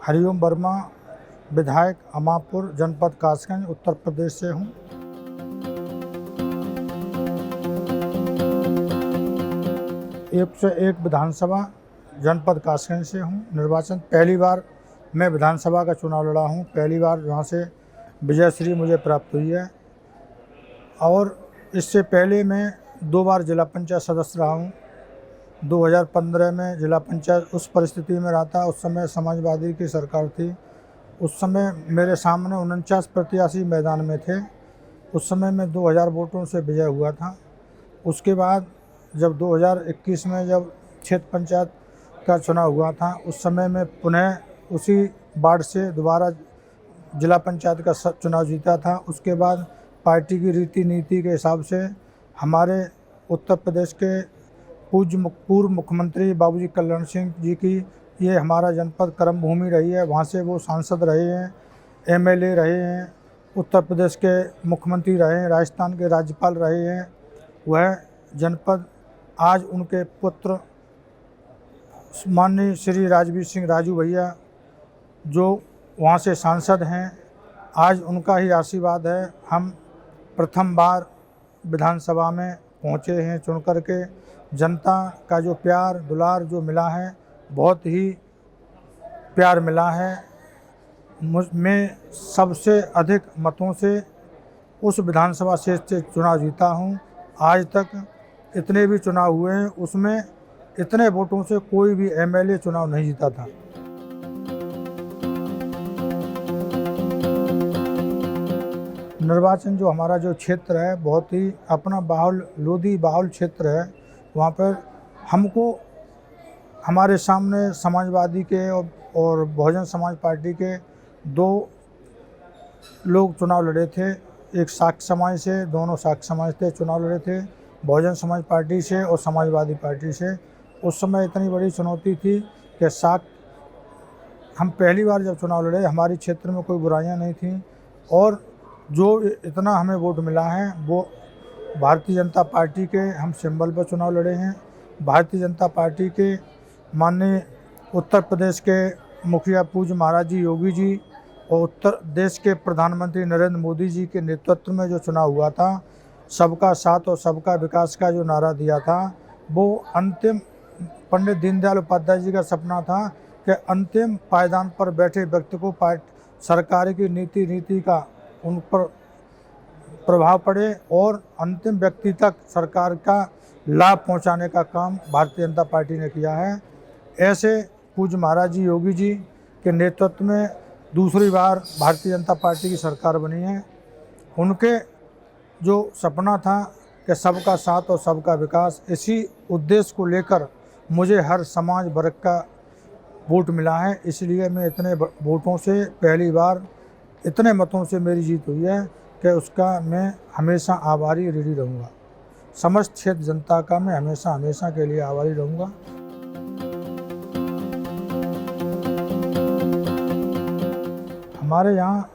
हरिओम वर्मा, विधायक अमापुर, जनपद कासगंज, उत्तर प्रदेश से हूँ। एक से एक विधानसभा जनपद कासगंज से हूँ। निर्वाचन पहली बार मैं विधानसभा का चुनाव लड़ा हूँ। पहली बार यहाँ से विजयश्री मुझे प्राप्त हुई है और इससे पहले मैं 2 बार जिला पंचायत सदस्य रहा हूँ। 2015 में जिला पंचायत उस परिस्थिति में रहा था, उस समय समाजवादी की सरकार थी। उस समय मेरे सामने 49 प्रत्याशी मैदान में थे। उस समय मैं 2000 वोटों से विजय हुआ था। उसके बाद जब 2021 में जब क्षेत्र पंचायत का चुनाव हुआ था, उस समय मैं पुनः उसी वार्ड से दोबारा जिला पंचायत का चुनाव जीता था। उसके बाद पार्टी की रीति नीति के हिसाब से हमारे उत्तर प्रदेश के पूर्व मुख्यमंत्री बाबूजी कल्याण सिंह जी की ये हमारा जनपद कर्म भूमि रही है। वहाँ से वो सांसद रहे हैं, एमएलए रहे हैं, उत्तर प्रदेश के मुख्यमंत्री रहे हैं, राजस्थान के राज्यपाल रहे हैं। वह जनपद आज उनके पुत्र माननीय श्री राजवीर सिंह राजू भैया जो वहाँ से सांसद हैं, आज उनका ही आशीर्वाद है। हम प्रथम बार विधानसभा में पहुँचे हैं चुन कर के। जनता का जो प्यार दुलार जो मिला है, बहुत ही प्यार मिला है। मैं सबसे अधिक मतों से उस विधानसभा क्षेत्र से चुनाव जीता हूँ। आज तक इतने भी चुनाव हुए हैं, उसमें इतने वोटों से कोई भी एमएलए चुनाव नहीं जीता था। निर्वाचन जो हमारा जो क्षेत्र है, बहुत ही अपना लोधी बाहुल क्षेत्र है। वहाँ पर हमको हमारे सामने समाजवादी के और बहुजन समाज पार्टी के 2 लोग चुनाव लड़े थे। एक साक्य समाज से, दोनों साक्य समाज से चुनाव लड़े थे, बहुजन समाज पार्टी से और समाजवादी पार्टी से। उस समय इतनी बड़ी चुनौती थी कि हम पहली बार जब चुनाव लड़े, हमारे क्षेत्र में कोई बुराइयां नहीं थी और जो इतना हमें वोट मिला है वो भारतीय जनता पार्टी के हम सिंबल पर चुनाव लड़े हैं। भारतीय जनता पार्टी के माननीय उत्तर प्रदेश के मुखिया पूज्य महाराज जी योगी जी और उत्तर देश के प्रधानमंत्री नरेंद्र मोदी जी के नेतृत्व में जो चुनाव हुआ था, सबका साथ और सबका विकास का जो नारा दिया था, वो अंतिम पंडित दीनदयाल उपाध्याय जी का सपना था कि अंतिम पायदान पर बैठे व्यक्ति को सरकार की नीति का उन पर प्रभाव पड़े और अंतिम व्यक्ति तक सरकार का लाभ पहुंचाने का काम भारतीय जनता पार्टी ने किया है। ऐसे पूज्य महाराज जी योगी जी के नेतृत्व में दूसरी बार भारतीय जनता पार्टी की सरकार बनी है। उनके जो सपना था कि सबका साथ और सबका विकास, इसी उद्देश्य को लेकर मुझे हर समाज वर्ग का वोट मिला है। इसलिए मैं इतने वोटों से पहली बार इतने मतों से मेरी जीत हुई है कि उसका मैं हमेशा आभारी ऋणी रहूँगा। समस्त क्षेत्र जनता का मैं हमेशा के लिए आभारी रहूँगा। हमारे यहाँ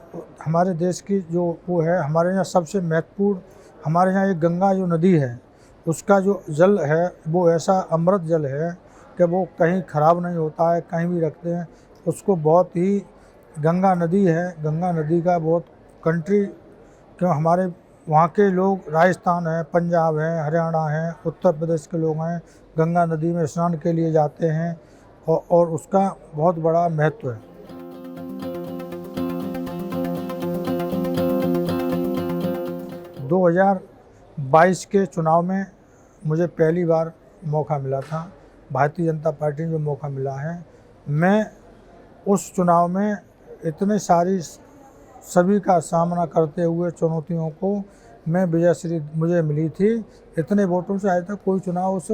हमारे देश की जो वो है, हमारे यहाँ सबसे महत्वपूर्ण, हमारे यहाँ एक गंगा जो नदी है, उसका जो जल है वो ऐसा अमृत जल है कि वो कहीं ख़राब नहीं होता है, कहीं भी रखते हैं उसको। बहुत ही गंगा नदी है, गंगा नदी का बहुत क्यों हमारे वहाँ के लोग राजस्थान है, पंजाब है, हरियाणा है, उत्तर प्रदेश के लोग हैं, गंगा नदी में स्नान के लिए जाते हैं और उसका बहुत बड़ा महत्व है। – 2022 के चुनाव में मुझे पहली बार मौका मिला था, भारतीय जनता पार्टी में मौका मिला है। मैं उस चुनाव में इतने सारी सभी का सामना करते हुए चुनौतियों को मैं विजयश्री मुझे मिली थी। इतने वोटों से आज तक कोई चुनाव उस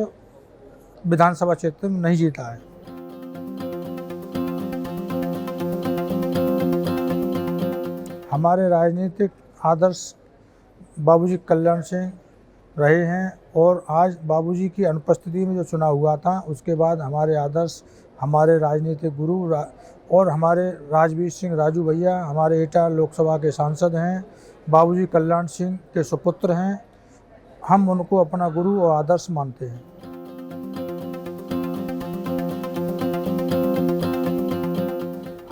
विधानसभा क्षेत्र में नहीं जीता है। हमारे राजनीतिक आदर्श बाबूजी कल्याण सिंह रहे हैं और आज बाबूजी की अनुपस्थिति में जो चुनाव हुआ था, उसके बाद हमारे आदर्श, हमारे राजनीतिक गुरु और हमारे राजवीर सिंह राजू भैया हमारे एटा लोकसभा के सांसद हैं, बाबूजी कल्याण सिंह के सुपुत्र हैं। हम उनको अपना गुरु और आदर्श मानते हैं।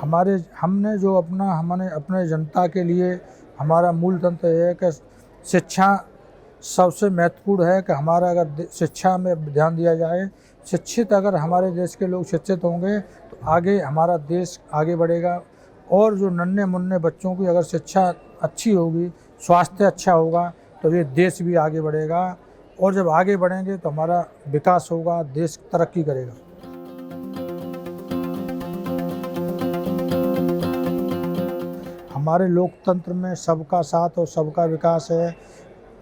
हमने जो हमने अपने जनता के लिए हमारा मूल तंत्र है कि शिक्षा सबसे महत्वपूर्ण है कि हमारा अगर शिक्षा में ध्यान दिया जाए, शिक्षित अगर हमारे देश के लोग शिक्षित होंगे तो आगे हमारा देश आगे बढ़ेगा। और जो नन्हे मुन्ने बच्चों की अगर शिक्षा अच्छी होगी, स्वास्थ्य अच्छा होगा तो ये देश भी आगे बढ़ेगा। और जब आगे बढ़ेंगे तो हमारा विकास होगा, देश तरक्की करेगा। हमारे लोकतंत्र में सबका साथ और सबका विकास है।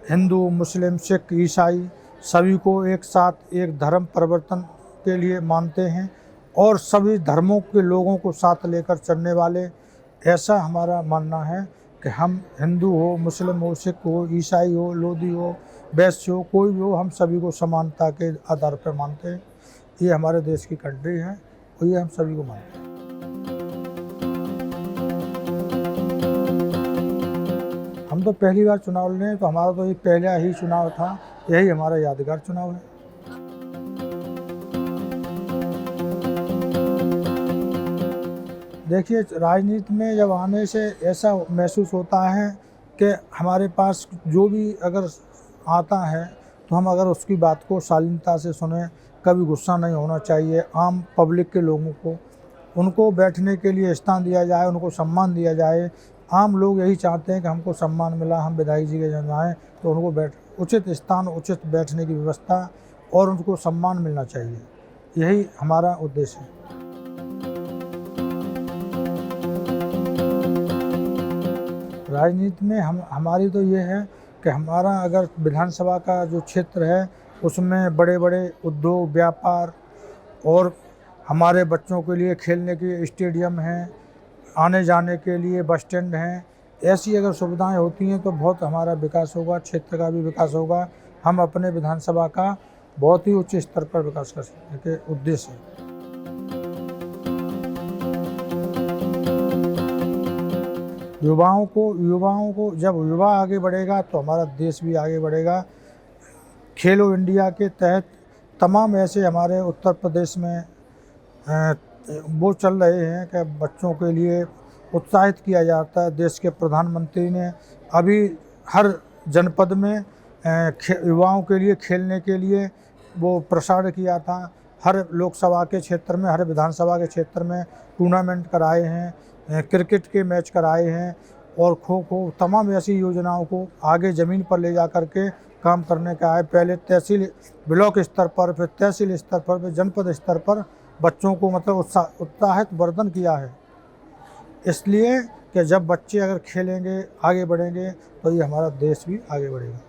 हिंदू, मुस्लिम, सिख, ईसाई सभी को एक साथ एक धर्म परिवर्तन के लिए मानते हैं और सभी धर्मों के लोगों को साथ लेकर चलने वाले, ऐसा हमारा मानना है कि हम हिंदू हो, मुस्लिम हो, सिख हो, ईसाई हो, लोधी हो, वैश्य हो, कोई भी हो, हम सभी को समानता के आधार पर मानते हैं। ये हमारे देश की कंट्री है और ये हम सभी को मानते हैं। हम तो पहली बार चुनाव लड़े हैं, तो हमारा तो ये पहला ही चुनाव था, यही हमारा यादगार चुनाव है। देखिए, राजनीति में जब आने से ऐसा महसूस होता है कि हमारे पास जो भी अगर आता है तो हम अगर उसकी बात को शालीनता से सुने, कभी गुस्सा नहीं होना चाहिए। आम पब्लिक के लोगों को उनको बैठने के लिए स्थान दिया जाए, उनको सम्मान दिया जाए। आम लोग यही चाहते हैं कि हमको सम्मान मिला, हम विधायक जी के यहाँ जाएँ तो उनको उचित स्थान, उचित बैठने की व्यवस्था और उनको सम्मान मिलना चाहिए। यही हमारा उद्देश्य है। राजनीति में हमारी तो ये है कि हमारा अगर विधानसभा का जो क्षेत्र है उसमें बड़े बड़े उद्योग, व्यापार और हमारे बच्चों के लिए खेलने के स्टेडियम हैं, आने जाने के लिए बस स्टैंड हैं। ऐसी अगर सुविधाएं होती हैं तो बहुत हमारा विकास होगा, क्षेत्र का भी विकास होगा। हम अपने विधानसभा का बहुत ही उच्च स्तर पर विकास करने के उद्देश्य है। युवाओं को जब युवा आगे बढ़ेगा तो हमारा देश भी आगे बढ़ेगा। खेलो इंडिया के तहत तमाम ऐसे हमारे उत्तर प्रदेश में वो चल रहे हैं कि बच्चों के लिए उत्साहित किया जाता है। देश के प्रधानमंत्री ने अभी हर जनपद में युवाओं के लिए खेलने के लिए वो प्रसारण किया था। हर लोकसभा के क्षेत्र में, हर विधानसभा के क्षेत्र में टूर्नामेंट कराए हैं, क्रिकेट के मैच कराए हैं और खो खो, तमाम ऐसी योजनाओं को आगे ज़मीन पर ले जा कर के काम करने का है। पहले तहसील ब्लॉक स्तर पर, फिर तहसील स्तर पर, फिर जनपद स्तर पर बच्चों को मतलब उत्साहित वर्धन किया है। इसलिए कि जब बच्चे अगर खेलेंगे, आगे बढ़ेंगे तो ये हमारा देश भी आगे बढ़ेगा।